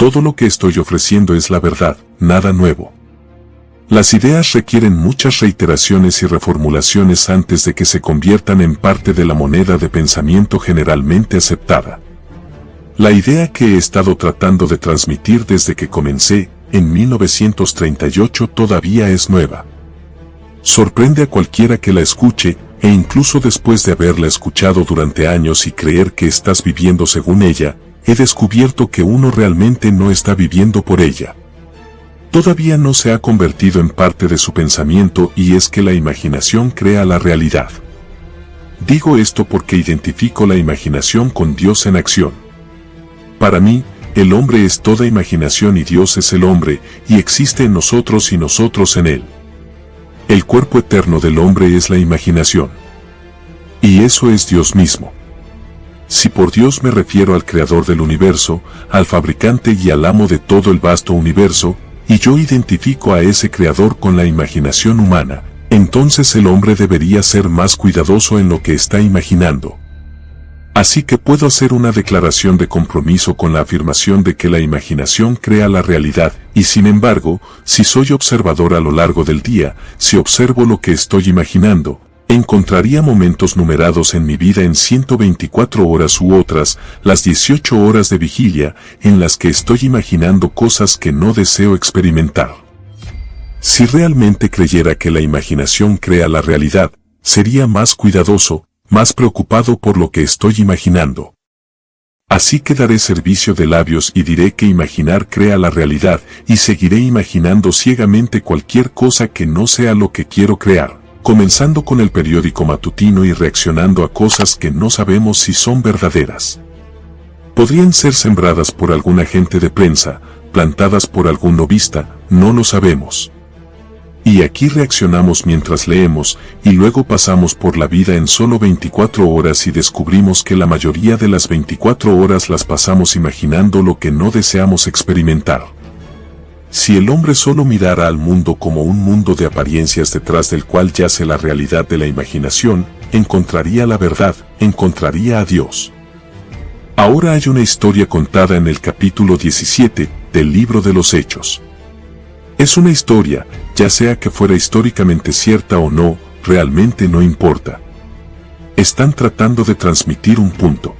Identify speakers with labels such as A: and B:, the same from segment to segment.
A: Todo lo que estoy ofreciendo es la verdad, nada nuevo. Las ideas requieren muchas reiteraciones y reformulaciones antes de que se conviertan en parte de la moneda de pensamiento generalmente aceptada. La idea que he estado tratando de transmitir desde que comencé, en 1938, todavía es nueva. Sorprende a cualquiera que la escuche, e incluso después de haberla escuchado durante años y creer que estás viviendo según ella, he descubierto que uno realmente no está viviendo por ella. Todavía no se ha convertido en parte de su pensamiento, y es que la imaginación crea la realidad. Digo esto porque identifico la imaginación con Dios en acción. Para mí, el hombre es toda imaginación y Dios es el hombre, y existe en nosotros y nosotros en él. El cuerpo eterno del hombre es la imaginación. Y eso es Dios mismo. Si por Dios me refiero al creador del universo, al fabricante y al amo de todo el vasto universo, y yo identifico a ese creador con la imaginación humana, entonces el hombre debería ser más cuidadoso en lo que está imaginando. Así que puedo hacer una declaración de compromiso con la afirmación de que la imaginación crea la realidad, y sin embargo, si soy observador a lo largo del día, si observo lo que estoy imaginando, encontraría momentos numerados en mi vida en 124 horas u otras, las 18 horas de vigilia, en las que estoy imaginando cosas que no deseo experimentar. Si realmente creyera que la imaginación crea la realidad, sería más cuidadoso, más preocupado por lo que estoy imaginando. Así que daré servicio de labios y diré que imaginar crea la realidad, y seguiré imaginando ciegamente cualquier cosa que no sea lo que quiero crear, comenzando con el periódico matutino y reaccionando a cosas que no sabemos si son verdaderas. Podrían ser sembradas por algún agente de prensa, plantadas por algún novista, no lo sabemos. Y aquí reaccionamos mientras leemos, y luego pasamos por la vida en solo 24 horas y descubrimos que la mayoría de las 24 horas las pasamos imaginando lo que no deseamos experimentar. Si el hombre solo mirara al mundo como un mundo de apariencias detrás del cual yace la realidad de la imaginación, encontraría la verdad, encontraría a Dios. Ahora hay una historia contada en el capítulo 17 del libro de los Hechos. Es una historia, ya sea que fuera históricamente cierta o no, realmente no importa. Están tratando de transmitir un punto.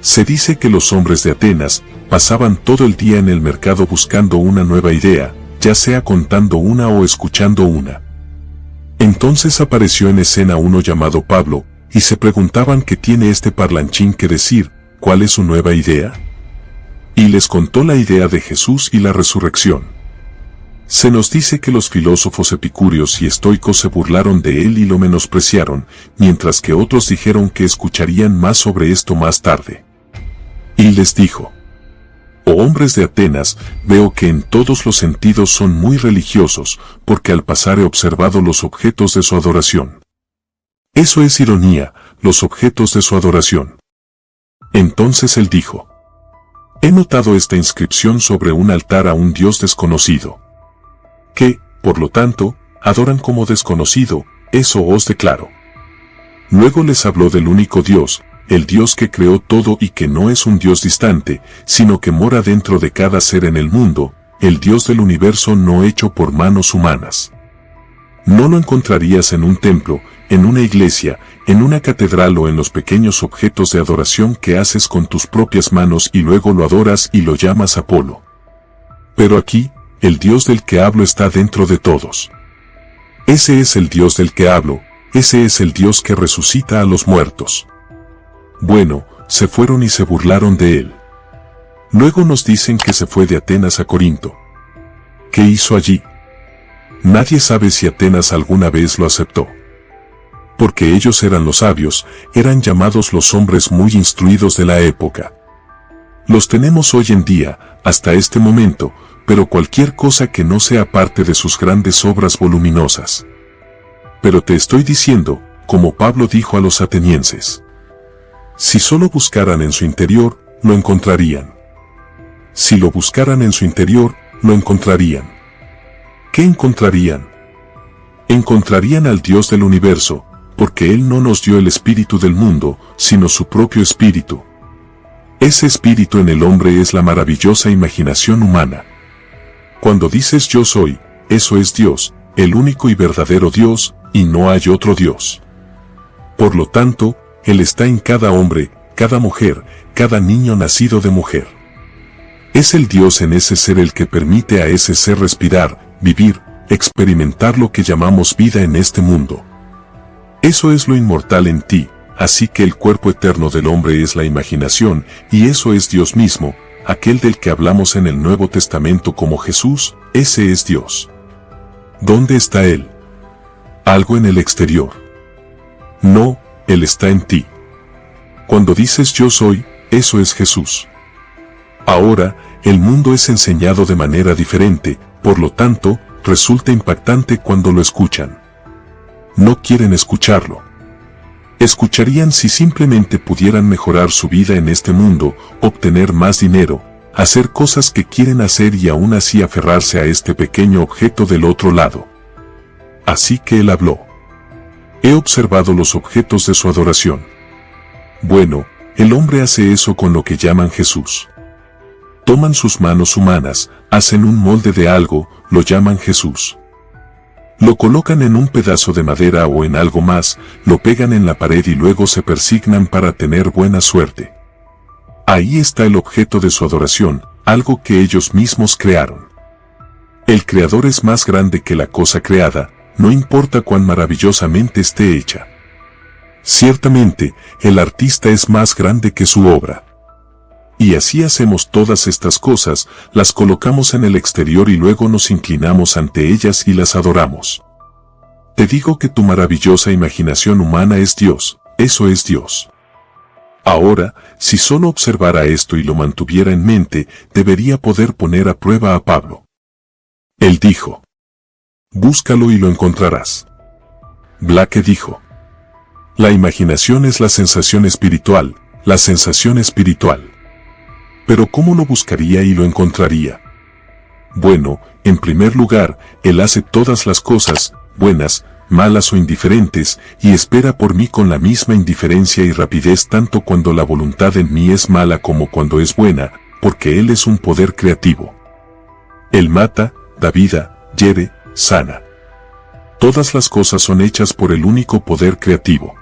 A: Se dice que los hombres de Atenas pasaban todo el día en el mercado buscando una nueva idea, ya sea contando una o escuchando una. Entonces apareció en escena uno llamado Pablo, y se preguntaban qué tiene este parlanchín que decir, ¿cuál es su nueva idea? Y les contó la idea de Jesús y la resurrección. Se nos dice que los filósofos epicúreos y estoicos se burlaron de él y lo menospreciaron, mientras que otros dijeron que escucharían más sobre esto más tarde. Y les dijo: «Oh hombres de Atenas, veo que en todos los sentidos son muy religiosos, porque al pasar he observado los objetos de su adoración». Eso es ironía, los objetos de su adoración. Entonces él dijo: «He notado esta inscripción sobre un altar a un Dios desconocido, que, por lo tanto, adoran como desconocido, eso os declaro». Luego les habló del único Dios, el Dios que creó todo y que no es un Dios distante, sino que mora dentro de cada ser en el mundo, el Dios del universo no hecho por manos humanas. No lo encontrarías en un templo, en una iglesia, en una catedral o en los pequeños objetos de adoración que haces con tus propias manos y luego lo adoras y lo llamas Apolo. Pero aquí, el Dios del que hablo está dentro de todos. Ese es el Dios del que hablo, ese es el Dios que resucita a los muertos. Bueno, se fueron y se burlaron de él. Luego nos dicen que se fue de Atenas a Corinto. ¿Qué hizo allí? Nadie sabe si Atenas alguna vez lo aceptó. Porque ellos eran los sabios, eran llamados los hombres muy instruidos de la época. Los tenemos hoy en día, hasta este momento, pero cualquier cosa que no sea parte de sus grandes obras voluminosas. Pero te estoy diciendo, como Pablo dijo a los atenienses: si solo buscaran en su interior, lo encontrarían. Si lo buscaran en su interior, lo encontrarían. ¿Qué encontrarían? Encontrarían al Dios del universo, porque Él no nos dio el espíritu del mundo, sino su propio espíritu. Ese espíritu en el hombre es la maravillosa imaginación humana. Cuando dices yo soy, eso es Dios, el único y verdadero Dios, y no hay otro Dios. Por lo tanto, Él está en cada hombre, cada mujer, cada niño nacido de mujer. Es el Dios en ese ser el que permite a ese ser respirar, vivir, experimentar lo que llamamos vida en este mundo. Eso es lo inmortal en ti, así que el cuerpo eterno del hombre es la imaginación, y eso es Dios mismo, aquel del que hablamos en el Nuevo Testamento como Jesús, ese es Dios. ¿Dónde está Él? Algo en el exterior. No, Él está en ti. Cuando dices yo soy, eso es Jesús. Ahora, el mundo es enseñado de manera diferente, por lo tanto, resulta impactante cuando lo escuchan. No quieren escucharlo. Escucharían si simplemente pudieran mejorar su vida en este mundo, obtener más dinero, hacer cosas que quieren hacer y aún así aferrarse a este pequeño objeto del otro lado. Así que él habló. He observado los objetos de su adoración. Bueno, el hombre hace eso con lo que llaman Jesús. Toman sus manos humanas, hacen un molde de algo, lo llaman Jesús. Lo colocan en un pedazo de madera o en algo más, lo pegan en la pared y luego se persignan para tener buena suerte. Ahí está el objeto de su adoración, algo que ellos mismos crearon. El creador es más grande que la cosa creada, no importa cuán maravillosamente esté hecha. Ciertamente, el artista es más grande que su obra. Y así hacemos todas estas cosas, las colocamos en el exterior y luego nos inclinamos ante ellas y las adoramos. Te digo que tu maravillosa imaginación humana es Dios, eso es Dios. Ahora, si solo observara esto y lo mantuviera en mente, debería poder poner a prueba a Pablo. Él dijo: búscalo y lo encontrarás. Blake dijo: la imaginación es la sensación espiritual, la sensación espiritual. Pero ¿cómo lo buscaría y lo encontraría? Bueno, en primer lugar, Él hace todas las cosas, buenas, malas o indiferentes, y espera por mí con la misma indiferencia y rapidez tanto cuando la voluntad en mí es mala como cuando es buena, porque Él es un poder creativo. Él mata, da vida, hiere, sana. Todas las cosas son hechas por el único poder creativo.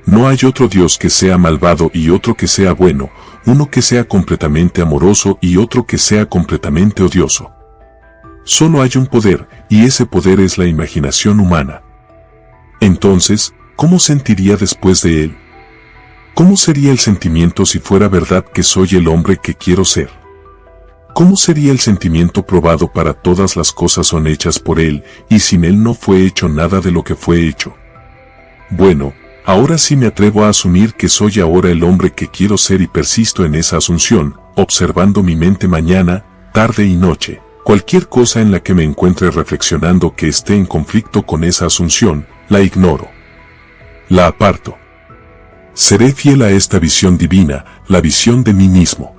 A: No hay otro Dios que sea malvado y otro que sea bueno, uno que sea completamente amoroso y otro que sea completamente odioso. Solo hay un poder, y ese poder es la imaginación humana. Entonces, ¿cómo sentiría después de él? ¿Cómo sería el sentimiento si fuera verdad que soy el hombre que quiero ser? ¿Cómo sería el sentimiento probado para todas las cosas son hechas por él, y sin él no fue hecho nada de lo que fue hecho? Bueno, ahora sí me atrevo a asumir que soy ahora el hombre que quiero ser y persisto en esa asunción, observando mi mente mañana, tarde y noche. Cualquier cosa en la que me encuentre reflexionando que esté en conflicto con esa asunción, la ignoro. La aparto. Seré fiel a esta visión divina, la visión de mí mismo.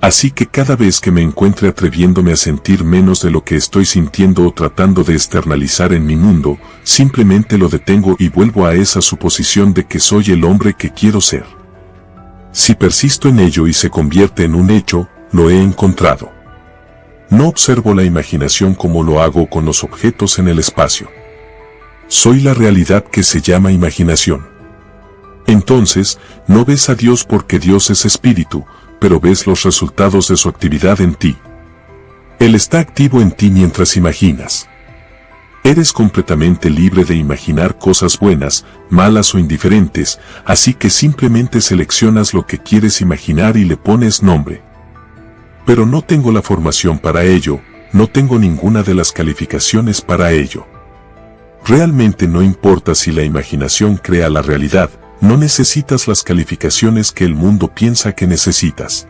A: Así que cada vez que me encuentre atreviéndome a sentir menos de lo que estoy sintiendo o tratando de externalizar en mi mundo, simplemente lo detengo y vuelvo a esa suposición de que soy el hombre que quiero ser. Si persisto en ello y se convierte en un hecho, lo he encontrado. No observo la imaginación como lo hago con los objetos en el espacio. Soy la realidad que se llama imaginación. Entonces, no ves a Dios porque Dios es espíritu, pero ves los resultados de su actividad en ti. Él está activo en ti mientras imaginas. Eres completamente libre de imaginar cosas buenas, malas o indiferentes, así que simplemente seleccionas lo que quieres imaginar y le pones nombre. Pero no tengo la formación para ello, no tengo ninguna de las calificaciones para ello. Realmente no importa si la imaginación crea la realidad, no necesitas las calificaciones que el mundo piensa que necesitas.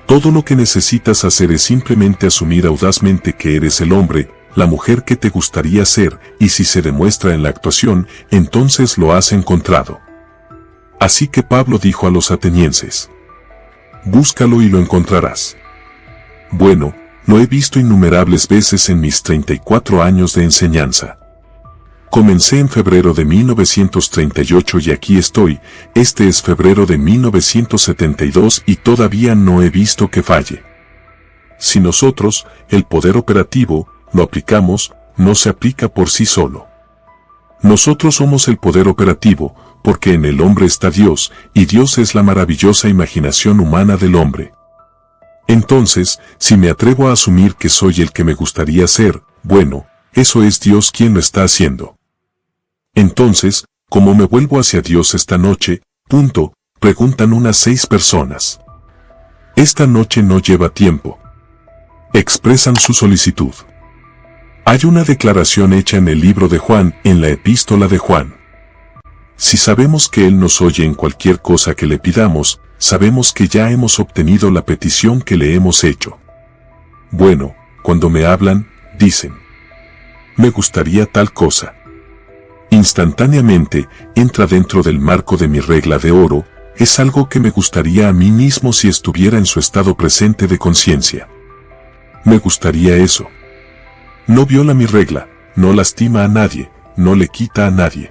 A: Todo lo que necesitas hacer es simplemente asumir audazmente que eres el hombre, la mujer que te gustaría ser, y si se demuestra en la actuación, entonces lo has encontrado. Así que Pablo dijo a los atenienses: búscalo y lo encontrarás. Bueno, lo he visto innumerables veces en mis 34 años de enseñanza. Comencé en febrero de 1938 y aquí estoy, este es febrero de 1972 y todavía no he visto que falle. Si nosotros, el poder operativo, lo aplicamos, no se aplica por sí solo. Nosotros somos el poder operativo, porque en el hombre está Dios, y Dios es la maravillosa imaginación humana del hombre. Entonces, si me atrevo a asumir que soy el que me gustaría ser, bueno, eso es Dios quien lo está haciendo. Entonces, ¿cómo me vuelvo hacia Dios esta noche? Preguntan unas 6 personas. Esta noche no lleva tiempo. Expresan su solicitud. Hay una declaración hecha en el libro de Juan, en la epístola de Juan. Si sabemos que Él nos oye en cualquier cosa que le pidamos, sabemos que ya hemos obtenido la petición que le hemos hecho. Bueno, cuando me hablan, dicen, me gustaría tal cosa. Instantáneamente, entra dentro del marco de mi regla de oro, es algo que me gustaría a mí mismo si estuviera en su estado presente de conciencia. Me gustaría eso. No viola mi regla, no lastima a nadie, no le quita a nadie.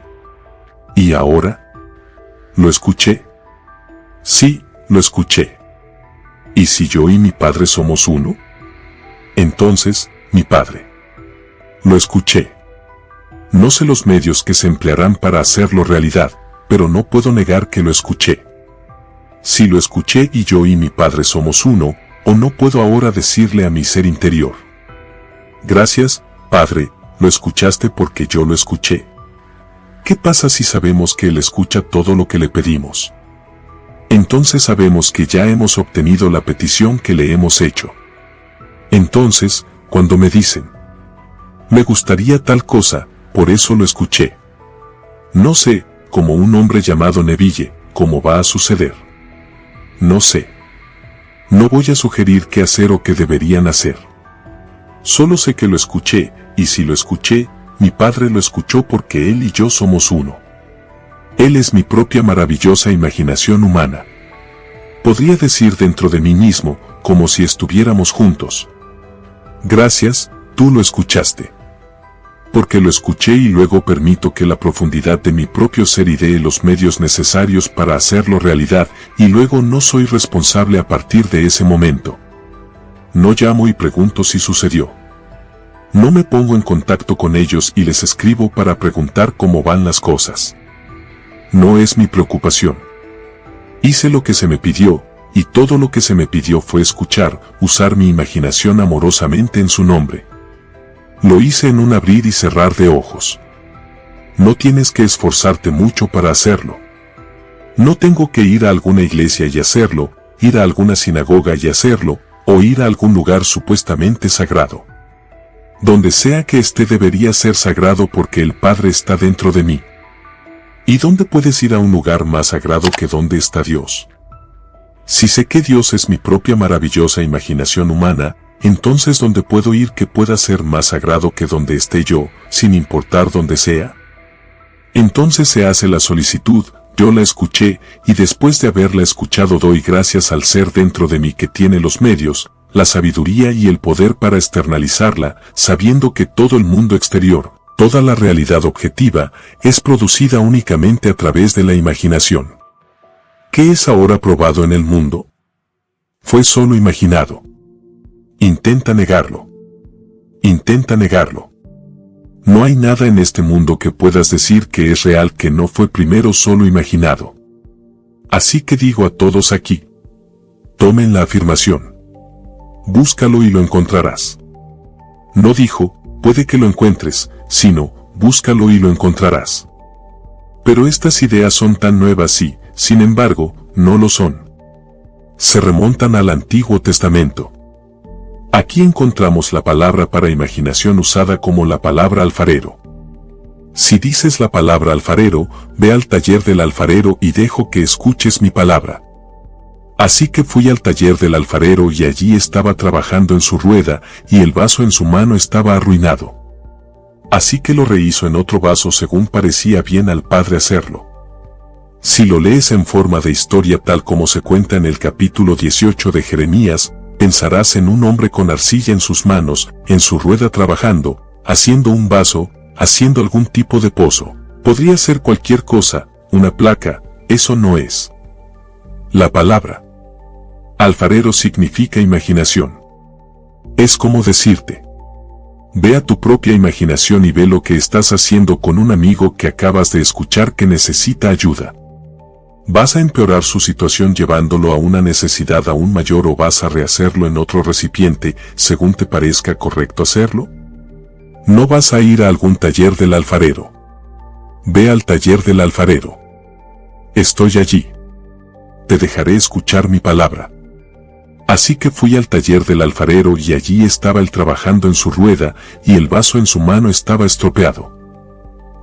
A: ¿Y ahora? ¿Lo escuché? Sí, lo escuché. ¿Y si yo y mi Padre somos uno? Entonces, mi Padre. Lo escuché. No sé los medios que se emplearán para hacerlo realidad, pero no puedo negar que lo escuché. Si lo escuché y yo y mi Padre somos uno, o no puedo ahora decirle a mi ser interior. Gracias, Padre, lo escuchaste porque yo lo escuché. ¿Qué pasa si sabemos que Él escucha todo lo que le pedimos? Entonces sabemos que ya hemos obtenido la petición que le hemos hecho. Entonces, cuando me dicen, me gustaría tal cosa, por eso lo escuché. No sé, como un hombre llamado Neville, cómo va a suceder. No sé. No voy a sugerir qué hacer o qué deberían hacer. Solo sé que lo escuché, y si lo escuché, mi Padre lo escuchó porque Él y yo somos uno. Él es mi propia maravillosa imaginación humana. Podría decir dentro de mí mismo, como si estuviéramos juntos. Gracias, tú lo escuchaste. Porque lo escuché y luego permito que la profundidad de mi propio ser idee los medios necesarios para hacerlo realidad, y luego no soy responsable a partir de ese momento. No llamo y pregunto si sucedió. No me pongo en contacto con ellos y les escribo para preguntar cómo van las cosas. No es mi preocupación. Hice lo que se me pidió, y todo lo que se me pidió fue escuchar, usar mi imaginación amorosamente en su nombre. Lo hice en un abrir y cerrar de ojos. No tienes que esforzarte mucho para hacerlo. No tengo que ir a alguna iglesia y hacerlo, ir a alguna sinagoga y hacerlo, o ir a algún lugar supuestamente sagrado. Donde sea que esté debería ser sagrado porque el Padre está dentro de mí. ¿Y dónde puedes ir a un lugar más sagrado que donde está Dios? Si sé que Dios es mi propia maravillosa imaginación humana, entonces ¿dónde puedo ir que pueda ser más sagrado que donde esté yo, sin importar dónde sea? Entonces se hace la solicitud, yo la escuché, y después de haberla escuchado doy gracias al ser dentro de mí que tiene los medios, la sabiduría y el poder para externalizarla, sabiendo que todo el mundo exterior, toda la realidad objetiva, es producida únicamente a través de la imaginación. ¿Qué es ahora probado en el mundo? Fue solo imaginado. Intenta negarlo. Intenta negarlo. No hay nada en este mundo que puedas decir que es real que no fue primero solo imaginado. Así que digo a todos aquí, tomen la afirmación. Búscalo y lo encontrarás. No dijo, puede que lo encuentres, sino, búscalo y lo encontrarás. Pero estas ideas son tan nuevas y, sin embargo, no lo son. Se remontan al Antiguo Testamento. Aquí encontramos la palabra para imaginación usada como la palabra alfarero. Si dices la palabra alfarero, ve al taller del alfarero y dejo que escuches mi palabra. Así que fui al taller del alfarero y allí estaba trabajando en su rueda y el vaso en su mano estaba arruinado. Así que lo rehizo en otro vaso según parecía bien al Padre hacerlo. Si lo lees en forma de historia tal como se cuenta en el capítulo 18 de Jeremías, pensarás en un hombre con arcilla en sus manos, en su rueda trabajando, haciendo un vaso, haciendo algún tipo de pozo. Podría ser cualquier cosa, una placa, eso no es. La palabra alfarero significa imaginación. Es como decirte: ve a tu propia imaginación y ve lo que estás haciendo con un amigo que acabas de escuchar que necesita ayuda. ¿Vas a empeorar su situación llevándolo a una necesidad aún mayor o vas a rehacerlo en otro recipiente según te parezca correcto hacerlo? No vas a ir a algún taller del alfarero. Ve al taller del alfarero. Estoy allí. Te dejaré escuchar mi palabra. Así que fui al taller del alfarero y allí estaba él trabajando en su rueda y el vaso en su mano estaba estropeado.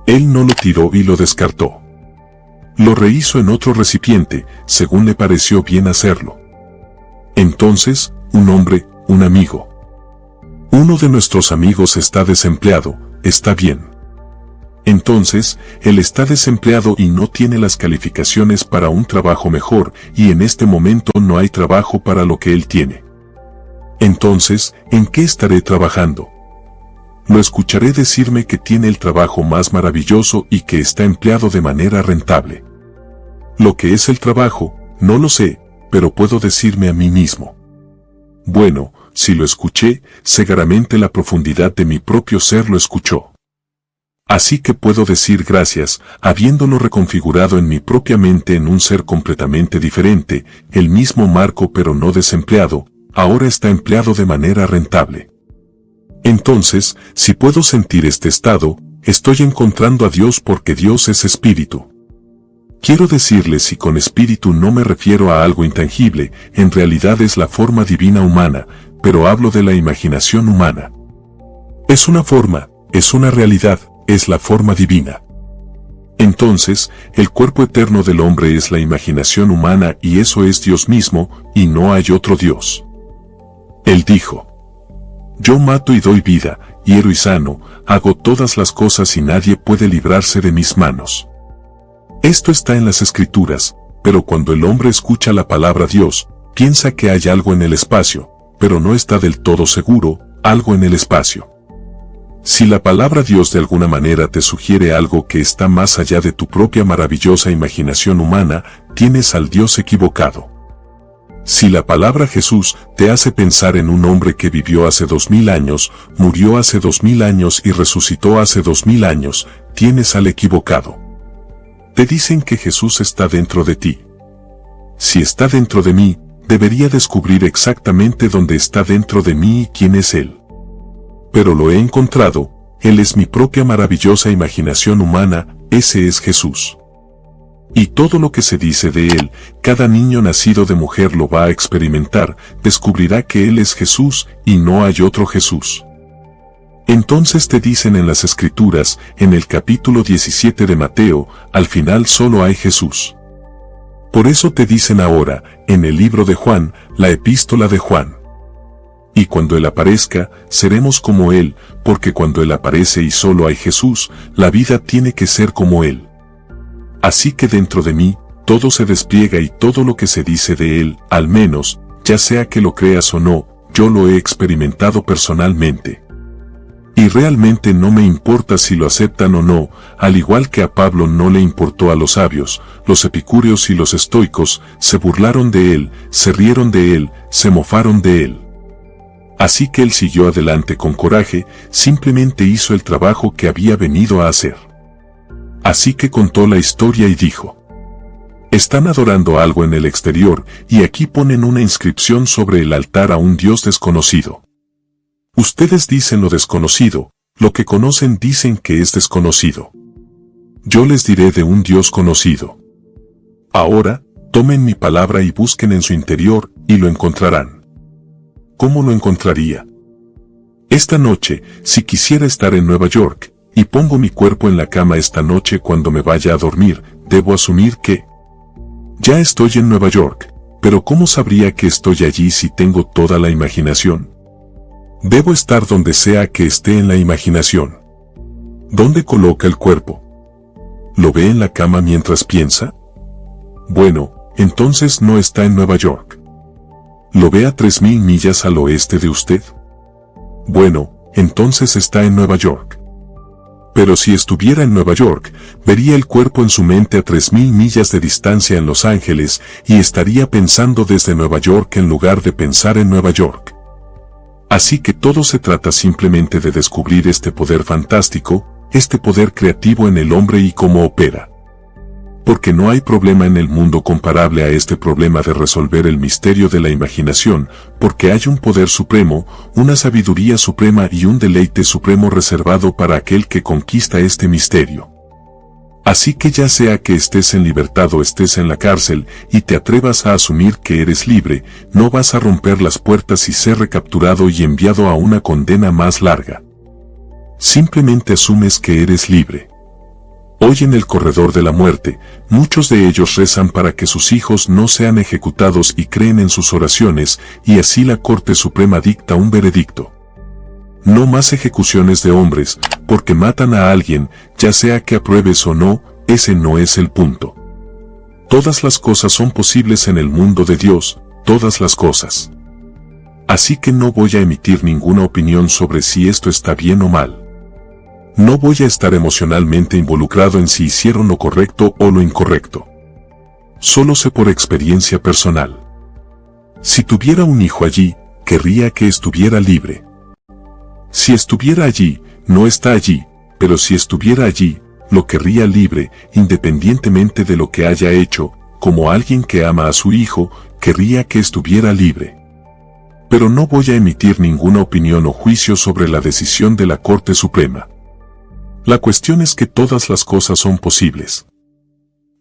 A: Él no lo tiró y lo descartó. Lo rehizo en otro recipiente, según le pareció bien hacerlo. Entonces, un hombre, un amigo. Uno de nuestros amigos está desempleado, está bien. Entonces, él está desempleado y no tiene las calificaciones para un trabajo mejor, y en este momento no hay trabajo para lo que él tiene. Entonces, ¿en qué estaré trabajando? Lo escucharé decirme que tiene el trabajo más maravilloso y que está empleado de manera rentable. Lo que es el trabajo, no lo sé, pero puedo decirme a mí mismo: bueno, si lo escuché, seguramente la profundidad de mi propio ser lo escuchó. Así que puedo decir gracias, habiéndolo reconfigurado en mi propia mente en un ser completamente diferente, el mismo Marco pero no desempleado, ahora está empleado de manera rentable. Entonces, si puedo sentir este estado, estoy encontrando a Dios porque Dios es espíritu. Quiero decirles, y con espíritu no me refiero a algo intangible, en realidad es la forma divina humana, pero hablo de la imaginación humana. Es una forma, es una realidad, es la forma divina. Entonces, el cuerpo eterno del hombre es la imaginación humana y eso es Dios mismo, y no hay otro Dios. Él dijo: yo mato y doy vida, hiero y sano, hago todas las cosas y nadie puede librarse de mis manos. Esto está en las Escrituras, pero cuando el hombre escucha la palabra Dios, piensa que hay algo en el espacio, pero no está del todo seguro, algo en el espacio. Si la palabra Dios de alguna manera te sugiere algo que está más allá de tu propia maravillosa imaginación humana, tienes al Dios equivocado. Si la palabra Jesús te hace pensar en un hombre que vivió hace 2000 años, murió hace 2000 años y resucitó hace 2000 años, tienes al equivocado. Te dicen que Jesús está dentro de ti. Si está dentro de mí, debería descubrir exactamente dónde está dentro de mí y quién es Él. Pero lo he encontrado, Él es mi propia maravillosa imaginación humana, ese es Jesús. Y todo lo que se dice de Él, cada niño nacido de mujer lo va a experimentar, descubrirá que Él es Jesús y no hay otro Jesús. Entonces te dicen en las Escrituras, en el capítulo 17 de Mateo, al final solo hay Jesús. Por eso te dicen ahora, en el libro de Juan, la epístola de Juan. Y cuando Él aparezca, seremos como Él, porque cuando Él aparece y solo hay Jesús, la vida tiene que ser como Él. Así que dentro de mí, todo se despliega y todo lo que se dice de Él, al menos, ya sea que lo creas o no, yo lo he experimentado personalmente. Y realmente no me importa si lo aceptan o no, al igual que a Pablo no le importó a los sabios, los epicúreos y los estoicos, se burlaron de él, se rieron de él, se mofaron de él. Así que él siguió adelante con coraje, simplemente hizo el trabajo que había venido a hacer. Así que contó la historia y dijo: están adorando algo en el exterior, y aquí ponen una inscripción sobre el altar a un Dios desconocido. Ustedes dicen lo desconocido, lo que conocen dicen que es desconocido. Yo les diré de un Dios conocido. Ahora, tomen mi palabra y busquen en su interior, y lo encontrarán. ¿Cómo lo encontraría? Esta noche, si quisiera estar en Nueva York, y pongo mi cuerpo en la cama esta noche cuando me vaya a dormir, debo asumir que ya estoy en Nueva York, pero ¿cómo sabría que estoy allí si tengo toda la imaginación? Debo estar donde sea que esté en la imaginación. ¿Dónde coloca el cuerpo? ¿Lo ve en la cama mientras piensa? Bueno, entonces no está en Nueva York. ¿Lo ve a 3000 millas al oeste de usted? Bueno, entonces está en Nueva York. Pero si estuviera en Nueva York, vería el cuerpo en su mente a 3000 millas de distancia en Los Ángeles y estaría pensando desde Nueva York en lugar de pensar en Nueva York. Así que todo se trata simplemente de descubrir este poder fantástico, este poder creativo en el hombre y cómo opera. Porque no hay problema en el mundo comparable a este problema de resolver el misterio de la imaginación, porque hay un poder supremo, una sabiduría suprema y un deleite supremo reservado para aquel que conquista este misterio. Así que ya sea que estés en libertad o estés en la cárcel y te atrevas a asumir que eres libre, no vas a romper las puertas y ser recapturado y enviado a una condena más larga. Simplemente asumes que eres libre. Hoy en el corredor de la muerte, muchos de ellos rezan para que sus hijos no sean ejecutados y creen en sus oraciones, y así la Corte Suprema dicta un veredicto. No más ejecuciones de hombres, porque matan a alguien, ya sea que apruebes o no, ese no es el punto. Todas las cosas son posibles en el mundo de Dios, todas las cosas. Así que no voy a emitir ninguna opinión sobre si esto está bien o mal. No voy a estar emocionalmente involucrado en si hicieron lo correcto o lo incorrecto. Solo sé por experiencia personal. Si tuviera un hijo allí, querría que estuviera libre. Si estuviera allí, no está allí, pero si estuviera allí, lo querría libre, independientemente de lo que haya hecho, como alguien que ama a su hijo, querría que estuviera libre. Pero no voy a emitir ninguna opinión o juicio sobre la decisión de la Corte Suprema. La cuestión es que todas las cosas son posibles.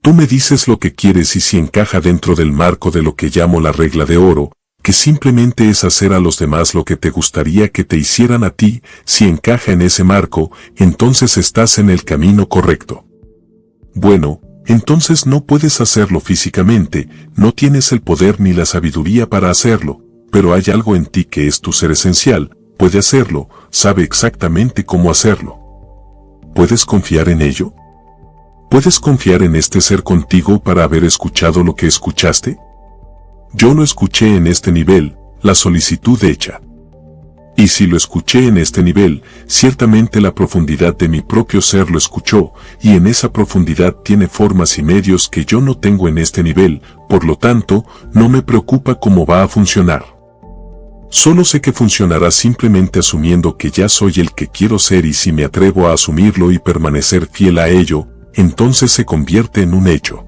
A: Tú me dices lo que quieres y si encaja dentro del marco de lo que llamo la regla de oro, que simplemente es hacer a los demás lo que te gustaría que te hicieran a ti, si encaja en ese marco, entonces estás en el camino correcto. Bueno, entonces no puedes hacerlo físicamente, no tienes el poder ni la sabiduría para hacerlo, pero hay algo en ti que es tu ser esencial, puede hacerlo, sabe exactamente cómo hacerlo. ¿Puedes confiar en ello? ¿Puedes confiar en este ser contigo para haber escuchado lo que escuchaste? Yo lo escuché en este nivel, la solicitud hecha. Y si lo escuché en este nivel, ciertamente la profundidad de mi propio ser lo escuchó, y en esa profundidad tiene formas y medios que yo no tengo en este nivel, por lo tanto, no me preocupa cómo va a funcionar. Solo sé que funcionará simplemente asumiendo que ya soy el que quiero ser y si me atrevo a asumirlo y permanecer fiel a ello, entonces se convierte en un hecho.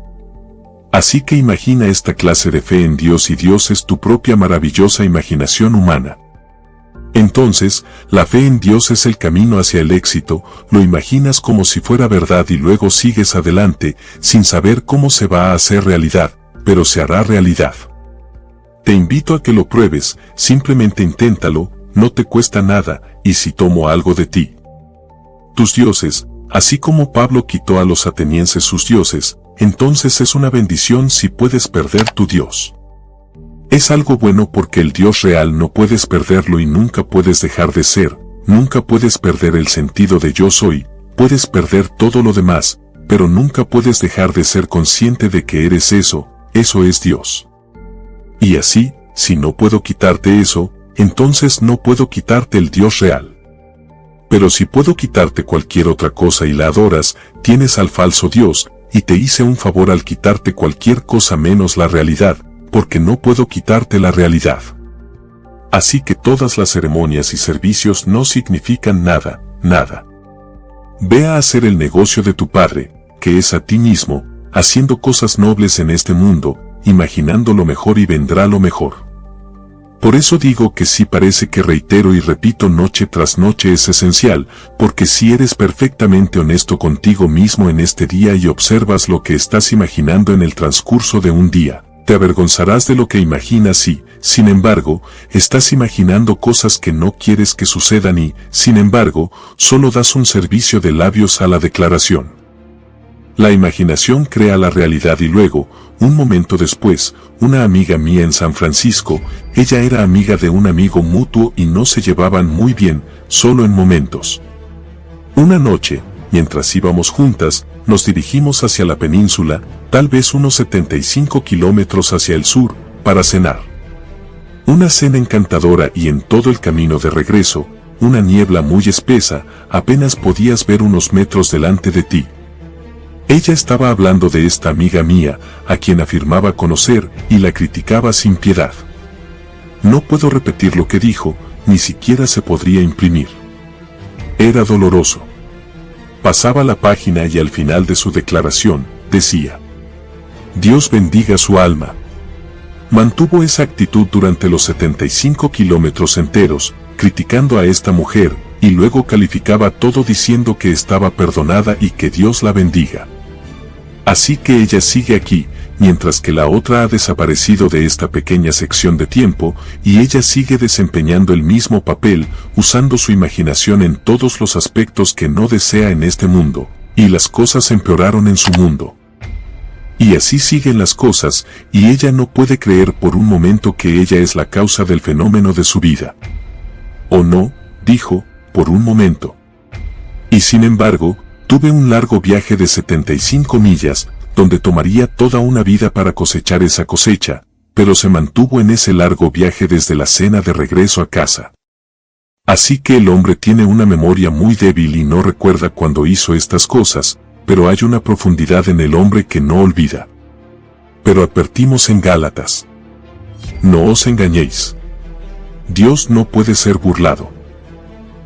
A: Así que imagina esta clase de fe en Dios y Dios es tu propia maravillosa imaginación humana. Entonces, la fe en Dios es el camino hacia el éxito, lo imaginas como si fuera verdad y luego sigues adelante, sin saber cómo se va a hacer realidad, pero se hará realidad. Te invito a que lo pruebes, simplemente inténtalo, no te cuesta nada, y si tomo algo de ti. Tus dioses, así como Pablo quitó a los atenienses sus dioses, entonces es una bendición si puedes perder tu Dios. Es algo bueno porque el Dios real no puedes perderlo y nunca puedes dejar de ser, nunca puedes perder el sentido de yo soy, puedes perder todo lo demás, pero nunca puedes dejar de ser consciente de que eres eso, eso es Dios. Y así, si no puedo quitarte eso, entonces no puedo quitarte el Dios real. Pero si puedo quitarte cualquier otra cosa y la adoras, tienes al falso Dios, y te hice un favor al quitarte cualquier cosa menos la realidad, porque no puedo quitarte la realidad. Así que todas las ceremonias y servicios no significan nada, nada. Ve a hacer el negocio de tu Padre, que es a ti mismo, haciendo cosas nobles en este mundo, imaginando lo mejor y vendrá lo mejor. Por eso digo que sí parece que reitero y repito noche tras noche es esencial, porque si eres perfectamente honesto contigo mismo en este día y observas lo que estás imaginando en el transcurso de un día, te avergonzarás de lo que imaginas y, sin embargo, estás imaginando cosas que no quieres que sucedan y, sin embargo, solo das un servicio de labios a la declaración. La imaginación crea la realidad y luego, un momento después, una amiga mía en San Francisco, ella era amiga de un amigo mutuo y no se llevaban muy bien, solo en momentos. Una noche, mientras íbamos juntas, nos dirigimos hacia la península, tal vez unos 75 kilómetros hacia el sur, para cenar. Una cena encantadora y en todo el camino de regreso, una niebla muy espesa, apenas podías ver unos metros delante de ti. Ella estaba hablando de esta amiga mía, a quien afirmaba conocer, y la criticaba sin piedad. No puedo repetir lo que dijo, ni siquiera se podría imprimir. Era doloroso. Pasaba la página y al final de su declaración, decía: Dios bendiga su alma. Mantuvo esa actitud durante los 75 kilómetros enteros, criticando a esta mujer, y luego calificaba todo diciendo que estaba perdonada y que Dios la bendiga. Así que ella sigue aquí, mientras que la otra ha desaparecido de esta pequeña sección de tiempo, y ella sigue desempeñando el mismo papel, usando su imaginación en todos los aspectos que no desea en este mundo, y las cosas empeoraron en su mundo. Y así siguen las cosas, y ella no puede creer por un momento que ella es la causa del fenómeno de su vida. «¿O no?», dijo, «por un momento». Y sin embargo, tuve un largo viaje de 75 millas, donde tomaría toda una vida para cosechar esa cosecha, pero se mantuvo en ese largo viaje desde la cena de regreso a casa. Así que el hombre tiene una memoria muy débil y no recuerda cuando hizo estas cosas, pero hay una profundidad en el hombre que no olvida. Pero advertimos en Gálatas: no os engañéis. Dios no puede ser burlado.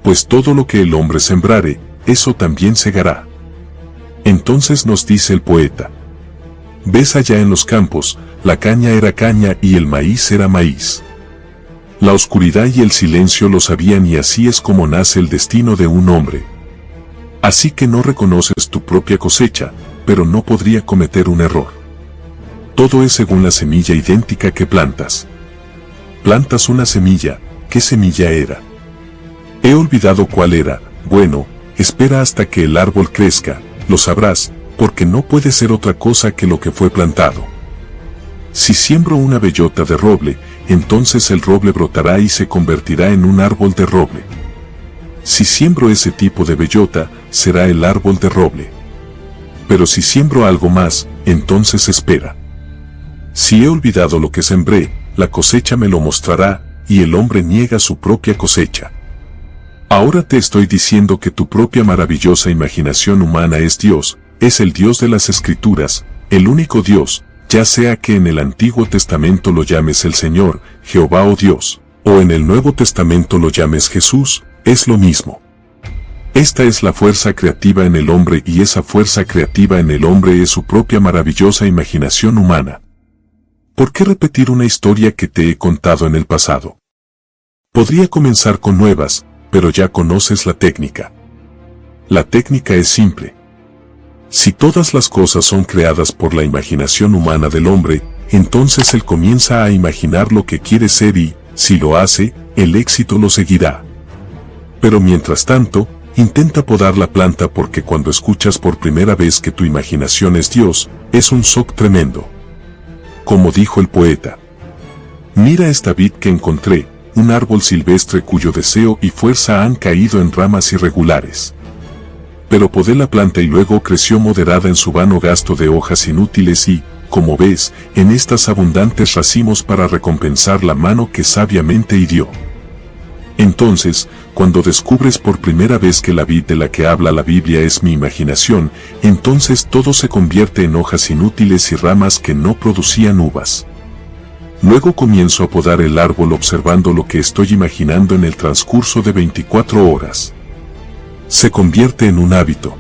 A: Pues todo lo que el hombre sembrare, eso también segará. Entonces nos dice el poeta: ves allá en los campos, la caña era caña y el maíz era maíz. La oscuridad y el silencio lo sabían, y así es como nace el destino de un hombre. Así que no reconoces tu propia cosecha, pero no podría cometer un error. Todo es según la semilla idéntica que plantas. Plantas una semilla, ¿qué semilla era? He olvidado cuál era. Bueno, espera hasta que el árbol crezca, lo sabrás, porque no puede ser otra cosa que lo que fue plantado. Si siembro una bellota de roble, entonces el roble brotará y se convertirá en un árbol de roble. Si siembro ese tipo de bellota, será el árbol de roble. Pero si siembro algo más, entonces espera. Si he olvidado lo que sembré, la cosecha me lo mostrará, y el hombre niega su propia cosecha. Ahora te estoy diciendo que tu propia maravillosa imaginación humana es Dios, es el Dios de las Escrituras, el único Dios, ya sea que en el Antiguo Testamento lo llames el Señor, Jehová o Dios, o en el Nuevo Testamento lo llames Jesús, es lo mismo. Esta es la fuerza creativa en el hombre, y esa fuerza creativa en el hombre es su propia maravillosa imaginación humana. ¿Por qué repetir una historia que te he contado en el pasado? Podría comenzar con nuevas, pero ya conoces la técnica. La técnica es simple. Si todas las cosas son creadas por la imaginación humana del hombre, entonces él comienza a imaginar lo que quiere ser y, si lo hace, el éxito lo seguirá. Pero mientras tanto, intenta podar la planta, porque cuando escuchas por primera vez que tu imaginación es Dios, es un shock tremendo. Como dijo el poeta: mira esta vid que encontré, un árbol silvestre cuyo deseo y fuerza han caído en ramas irregulares. Pero podé la planta y luego creció moderada en su vano gasto de hojas inútiles y, como ves, en estas abundantes racimos para recompensar la mano que sabiamente hirió. Entonces, cuando descubres por primera vez que la vid de la que habla la Biblia es mi imaginación, entonces todo se convierte en hojas inútiles y ramas que no producían uvas. Luego comienzo a podar el árbol observando lo que estoy imaginando en el transcurso de 24 horas. Se convierte en un hábito.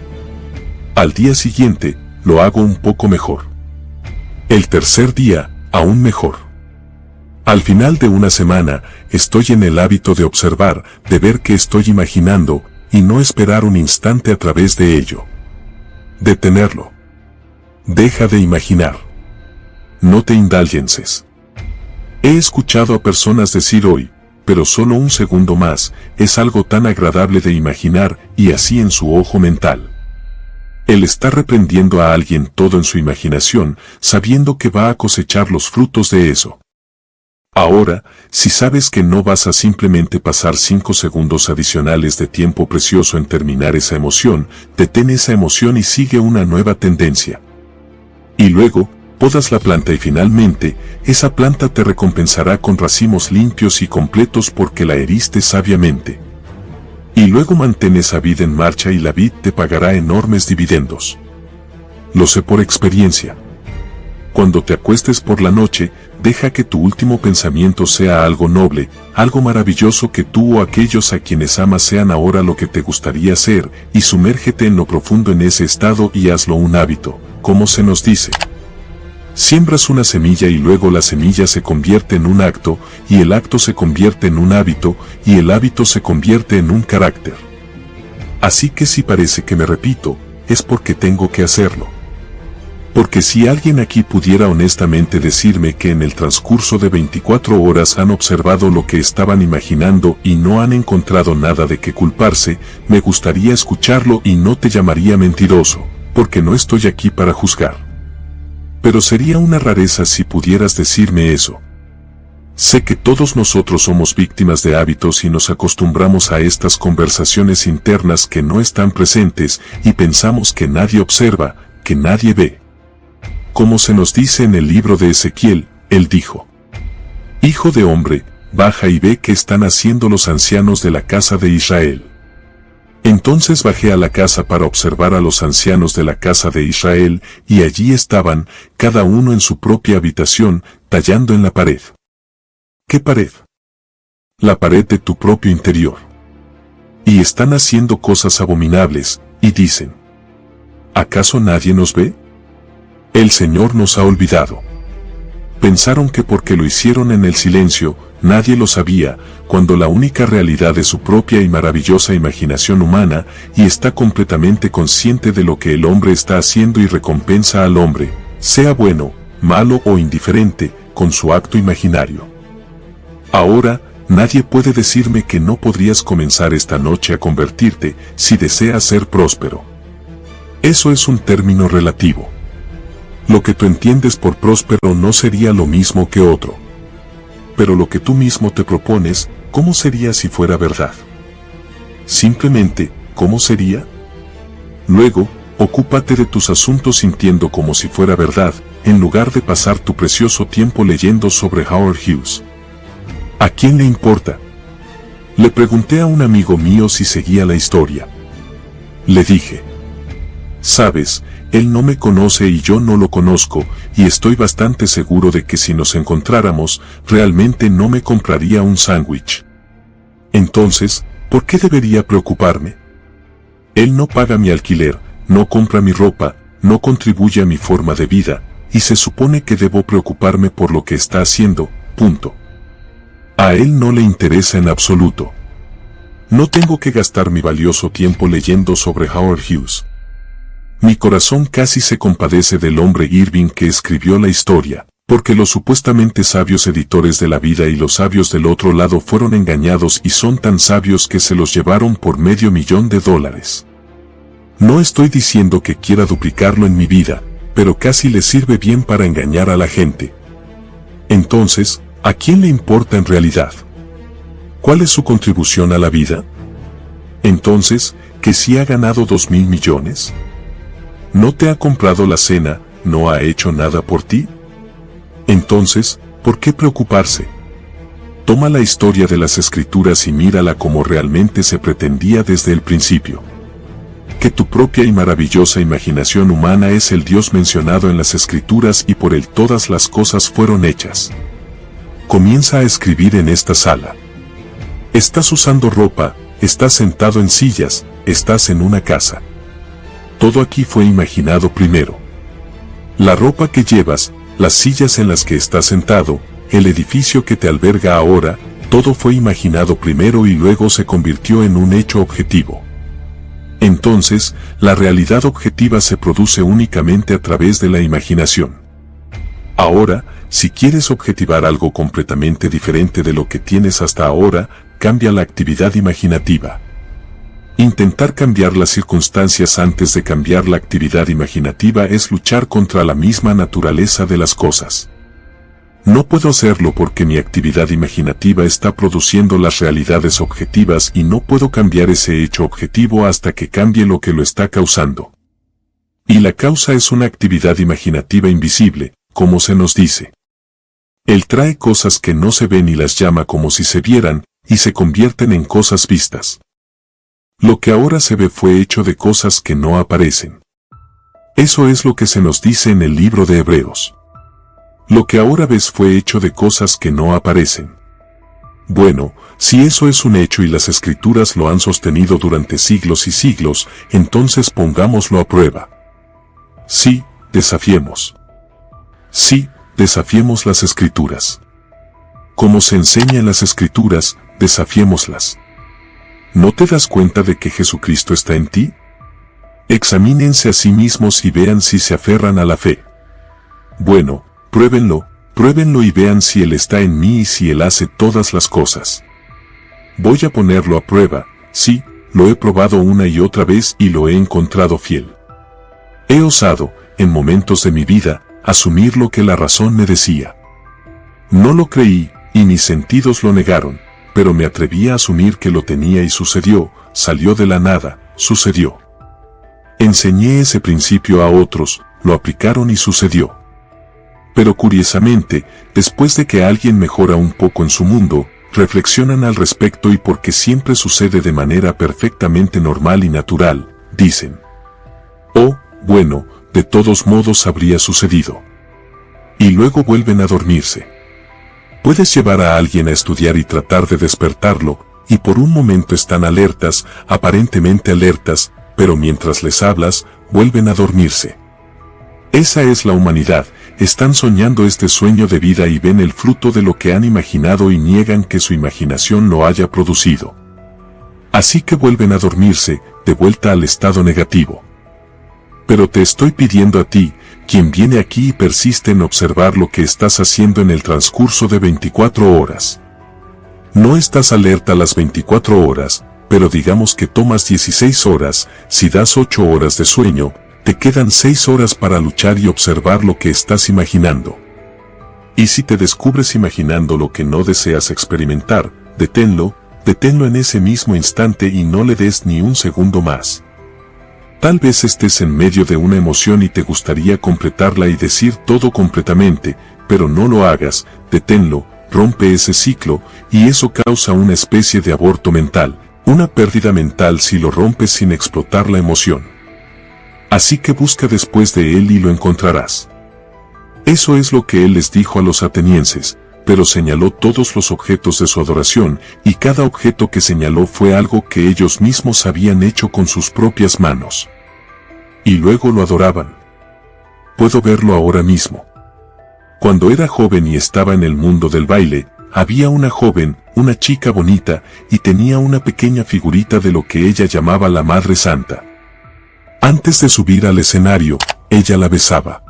A: Al día siguiente, lo hago un poco mejor. El tercer día, aún mejor. Al final de una semana, estoy en el hábito de observar, de ver qué estoy imaginando, y no esperar un instante a través de ello. Detenerlo. Deja de imaginar. No te indulgences. He escuchado a personas decir hoy, pero solo un segundo más, es algo tan agradable de imaginar, y así en su ojo mental. Él está reprendiendo a alguien todo en su imaginación, sabiendo que va a cosechar los frutos de eso. Ahora, si sabes que no vas a simplemente pasar 5 segundos adicionales de tiempo precioso en terminar esa emoción, detén esa emoción y sigue una nueva tendencia. Y luego, podas la planta y finalmente, esa planta te recompensará con racimos limpios y completos porque la heriste sabiamente. Y luego mantén esa vid en marcha y la vid te pagará enormes dividendos. Lo sé por experiencia. Cuando te acuestes por la noche, deja que tu último pensamiento sea algo noble, algo maravilloso, que tú o aquellos a quienes amas sean ahora lo que te gustaría ser, y sumérgete en lo profundo en ese estado y hazlo un hábito, como se nos dice. Siembras una semilla y luego la semilla se convierte en un acto, y el acto se convierte en un hábito, y el hábito se convierte en un carácter. Así que si parece que me repito, es porque tengo que hacerlo. Porque si alguien aquí pudiera honestamente decirme que en el transcurso de 24 horas han observado lo que estaban imaginando y no han encontrado nada de qué culparse, me gustaría escucharlo y no te llamaría mentiroso, porque no estoy aquí para juzgar. Pero sería una rareza si pudieras decirme eso. Sé que todos nosotros somos víctimas de hábitos y nos acostumbramos a estas conversaciones internas que no están presentes y pensamos que nadie observa, que nadie ve. Como se nos dice en el libro de Ezequiel, él dijo: Hijo de hombre, baja y ve qué están haciendo los ancianos de la casa de Israel. Entonces bajé a la casa para observar a los ancianos de la casa de Israel, y allí estaban, cada uno en su propia habitación, tallando en la pared. ¿Qué pared? La pared de tu propio interior. Y están haciendo cosas abominables, y dicen: ¿acaso nadie nos ve? El Señor nos ha olvidado. Pensaron que porque lo hicieron en el silencio, nadie lo sabía, cuando la única realidad es su propia y maravillosa imaginación humana, y está completamente consciente de lo que el hombre está haciendo y recompensa al hombre, sea bueno, malo o indiferente, con su acto imaginario. Ahora, nadie puede decirme que no podrías comenzar esta noche a convertirte, si deseas ser próspero. Eso es un término relativo. Lo que tú entiendes por próspero no sería lo mismo que otro. Pero lo que tú mismo te propones, ¿cómo sería si fuera verdad? Simplemente, ¿cómo sería? Luego, ocúpate de tus asuntos sintiendo como si fuera verdad, en lugar de pasar tu precioso tiempo leyendo sobre Howard Hughes. ¿A quién le importa? Le pregunté a un amigo mío si seguía la historia. Le dije: sabes, él no me conoce y yo no lo conozco, y estoy bastante seguro de que si nos encontráramos, realmente no me compraría un sándwich. Entonces, ¿por qué debería preocuparme? Él no paga mi alquiler, no compra mi ropa, no contribuye a mi forma de vida, y se supone que debo preocuparme por lo que está haciendo, punto. A él no le interesa en absoluto. No tengo que gastar mi valioso tiempo leyendo sobre Howard Hughes. Mi corazón casi se compadece del hombre Irving que escribió la historia, porque los supuestamente sabios editores de la vida y los sabios del otro lado fueron engañados y son tan sabios que se los llevaron por $500,000. No estoy diciendo que quiera duplicarlo en mi vida, pero casi le sirve bien para engañar a la gente. Entonces, ¿a quién le importa en realidad? ¿Cuál es su contribución a la vida? Entonces, ¿que si ha ganado 2,000 millones? ¿No te ha comprado la cena, no ha hecho nada por ti? Entonces, ¿por qué preocuparse? Toma la historia de las Escrituras y mírala como realmente se pretendía desde el principio. Que tu propia y maravillosa imaginación humana es el Dios mencionado en las Escrituras y por él todas las cosas fueron hechas. Comienza a escribir en esta sala. Estás usando ropa, estás sentado en sillas, estás en una casa. Todo aquí fue imaginado primero. La ropa que llevas, las sillas en las que estás sentado, el edificio que te alberga ahora, todo fue imaginado primero y luego se convirtió en un hecho objetivo. Entonces, la realidad objetiva se produce únicamente a través de la imaginación. Ahora, si quieres objetivar algo completamente diferente de lo que tienes hasta ahora, cambia la actividad imaginativa. Intentar cambiar las circunstancias antes de cambiar la actividad imaginativa es luchar contra la misma naturaleza de las cosas. No puedo hacerlo porque mi actividad imaginativa está produciendo las realidades objetivas y no puedo cambiar ese hecho objetivo hasta que cambie lo que lo está causando. Y la causa es una actividad imaginativa invisible, como se nos dice. Él trae cosas que no se ven y las llama como si se vieran, y se convierten en cosas vistas. Lo que ahora se ve fue hecho de cosas que no aparecen. Eso es lo que se nos dice en el libro de Hebreos. Lo que ahora ves fue hecho de cosas que no aparecen. Bueno, si eso es un hecho y las escrituras lo han sostenido durante siglos y siglos, entonces pongámoslo a prueba. Sí, desafiemos. Sí, desafiemos las escrituras. Como se enseña en las escrituras, desafiémoslas. ¿No te das cuenta de que Jesucristo está en ti? Examínense a sí mismos y vean si se aferran a la fe. Bueno, pruébenlo y vean si Él está en mí y si Él hace todas las cosas. Voy a ponerlo a prueba, sí, lo he probado una y otra vez y lo he encontrado fiel. He osado, en momentos de mi vida, asumir lo que la razón me decía. No lo creí, y mis sentidos lo negaron, pero me atreví a asumir que lo tenía y sucedió, salió de la nada, sucedió. Enseñé ese principio a otros, lo aplicaron y sucedió. Pero curiosamente, después de que alguien mejora un poco en su mundo, reflexionan al respecto y porque siempre sucede de manera perfectamente normal y natural, dicen: oh, bueno, de todos modos habría sucedido. Y luego vuelven a dormirse. Puedes llevar a alguien a estudiar y tratar de despertarlo, y por un momento están alertas, aparentemente alertas, pero mientras les hablas, vuelven a dormirse. Esa es la humanidad, están soñando este sueño de vida y ven el fruto de lo que han imaginado y niegan que su imaginación lo haya producido. Así que vuelven a dormirse, de vuelta al estado negativo. Pero te estoy pidiendo a ti, quien viene aquí y persiste en observar lo que estás haciendo en el transcurso de 24 horas. No estás alerta las 24 horas, pero digamos que tomas 16 horas, si das 8 horas de sueño, te quedan 6 horas para luchar y observar lo que estás imaginando. Y si te descubres imaginando lo que no deseas experimentar, deténlo en ese mismo instante y no le des ni un segundo más. Tal vez estés en medio de una emoción y te gustaría completarla y decir todo completamente, pero no lo hagas, deténlo, rompe ese ciclo, y eso causa una especie de aborto mental, una pérdida mental si lo rompes sin explotar la emoción. Así que busca después de él y lo encontrarás. Eso es lo que él les dijo a los atenienses, pero señaló todos los objetos de su adoración, y cada objeto que señaló fue algo que ellos mismos habían hecho con sus propias manos. Y luego lo adoraban. Puedo verlo ahora mismo. Cuando era joven y estaba en el mundo del baile, había una joven, una chica bonita, y tenía una pequeña figurita de lo que ella llamaba la Madre Santa. Antes de subir al escenario, ella la besaba.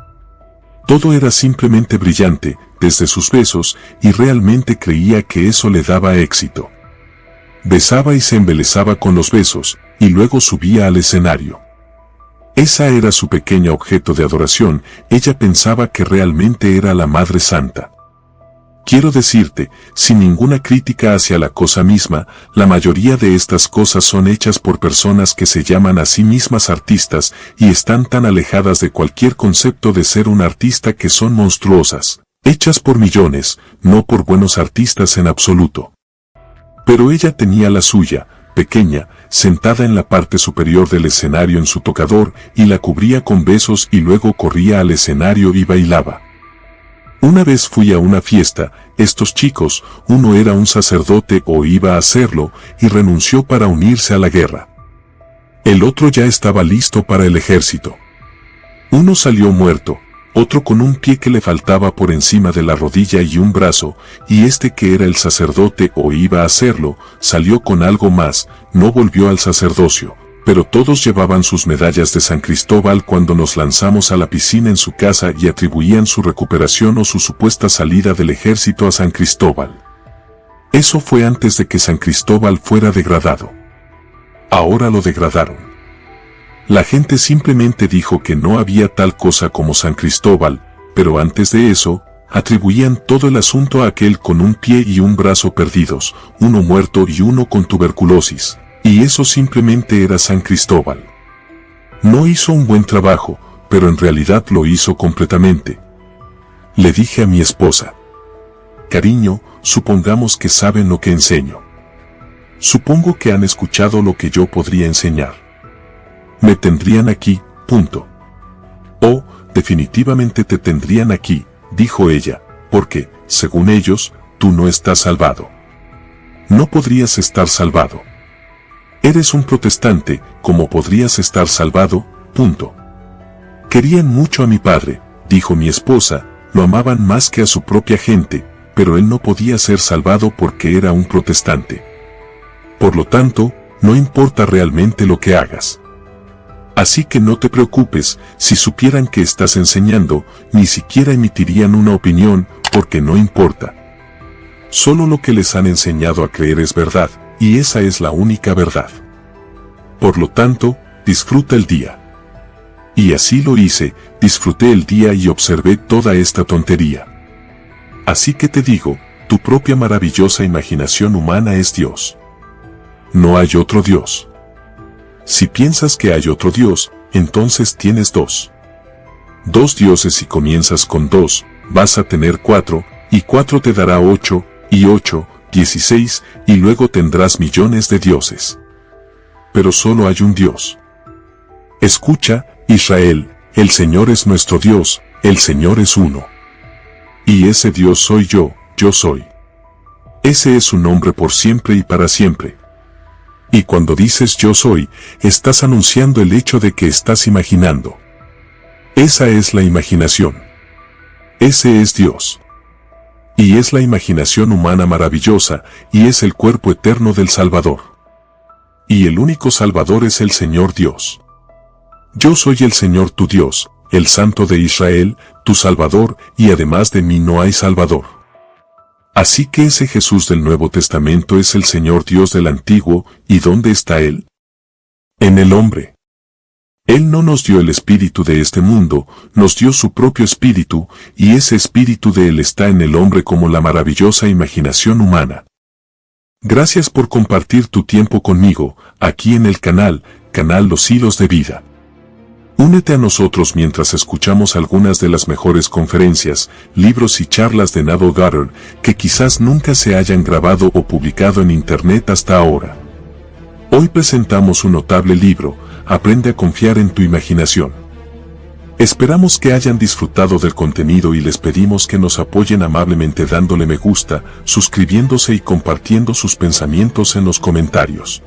A: Todo era simplemente brillante, desde sus besos, y realmente creía que eso le daba éxito. Besaba y se embelesaba con los besos, y luego subía al escenario. Esa era su pequeño objeto de adoración, ella pensaba que realmente era la Madre Santa. Quiero decirte, sin ninguna crítica hacia la cosa misma, la mayoría de estas cosas son hechas por personas que se llaman a sí mismas artistas y están tan alejadas de cualquier concepto de ser un artista que son monstruosas, hechas por millones, no por buenos artistas en absoluto. Pero ella tenía la suya, pequeña, sentada en la parte superior del escenario en su tocador y la cubría con besos y luego corría al escenario y bailaba. Una vez fui a una fiesta, estos chicos, uno era un sacerdote o iba a hacerlo, y renunció para unirse a la guerra. El otro ya estaba listo para el ejército. Uno salió muerto, otro con un pie que le faltaba por encima de la rodilla y un brazo, y este que era el sacerdote o iba a hacerlo, salió con algo más, no volvió al sacerdocio. Pero todos llevaban sus medallas de San Cristóbal cuando nos lanzamos a la piscina en su casa y atribuían su recuperación o su supuesta salida del ejército a San Cristóbal. Eso fue antes de que San Cristóbal fuera degradado. Ahora lo degradaron. La gente simplemente dijo que no había tal cosa como San Cristóbal, pero antes de eso, atribuían todo el asunto a aquel con un pie y un brazo perdidos, uno muerto y uno con tuberculosis. Y eso simplemente era San Cristóbal. No hizo un buen trabajo, pero en realidad lo hizo completamente. Le dije a mi esposa: cariño, supongamos que saben lo que enseño. Supongo que han escuchado lo que yo podría enseñar. Me tendrían aquí, punto. Oh, definitivamente te tendrían aquí, dijo ella, porque, según ellos, tú no estás salvado. No podrías estar salvado. Eres un protestante, ¿cómo podrías estar salvado? Punto. Querían mucho a mi padre, dijo mi esposa, lo amaban más que a su propia gente, pero él no podía ser salvado porque era un protestante. Por lo tanto, no importa realmente lo que hagas. Así que no te preocupes, si supieran que estás enseñando, ni siquiera emitirían una opinión, porque no importa. Solo lo que les han enseñado a creer es verdad, y esa es la única verdad. Por lo tanto, disfruta el día. Y así lo hice, disfruté el día y observé toda esta tontería. Así que te digo, tu propia maravillosa imaginación humana es Dios. No hay otro Dios. Si piensas que hay otro Dios, entonces tienes dos. Dos dioses. Si comienzas con 2, vas a tener 4, y 4 te dará 8, y 8, 16, y luego tendrás millones de dioses. Pero solo hay un Dios. Escucha, Israel, el Señor es nuestro Dios, el Señor es uno. Y ese Dios soy yo soy. Ese es su nombre por siempre y para siempre. Y cuando dices yo soy, estás anunciando el hecho de que estás imaginando. Esa es la imaginación. Ese es Dios. Y es la imaginación humana maravillosa, y es el cuerpo eterno del Salvador. Y el único Salvador es el Señor Dios. Yo soy el Señor tu Dios, el Santo de Israel, tu Salvador, y además de mí no hay Salvador. Así que ese Jesús del Nuevo Testamento es el Señor Dios del Antiguo, ¿y dónde está Él? En el hombre. Él no nos dio el espíritu de este mundo, nos dio su propio espíritu, y ese espíritu de Él está en el hombre como la maravillosa imaginación humana. Gracias por compartir tu tiempo conmigo, aquí en el canal Los Hilos de Vida. Únete a nosotros mientras escuchamos algunas de las mejores conferencias, libros y charlas de Neville Goddard que quizás nunca se hayan grabado o publicado en Internet hasta ahora. Hoy presentamos un notable libro, Aprende a confiar en tu imaginación. Esperamos que hayan disfrutado del contenido y les pedimos que nos apoyen amablemente dándole me gusta, suscribiéndose y compartiendo sus pensamientos en los comentarios.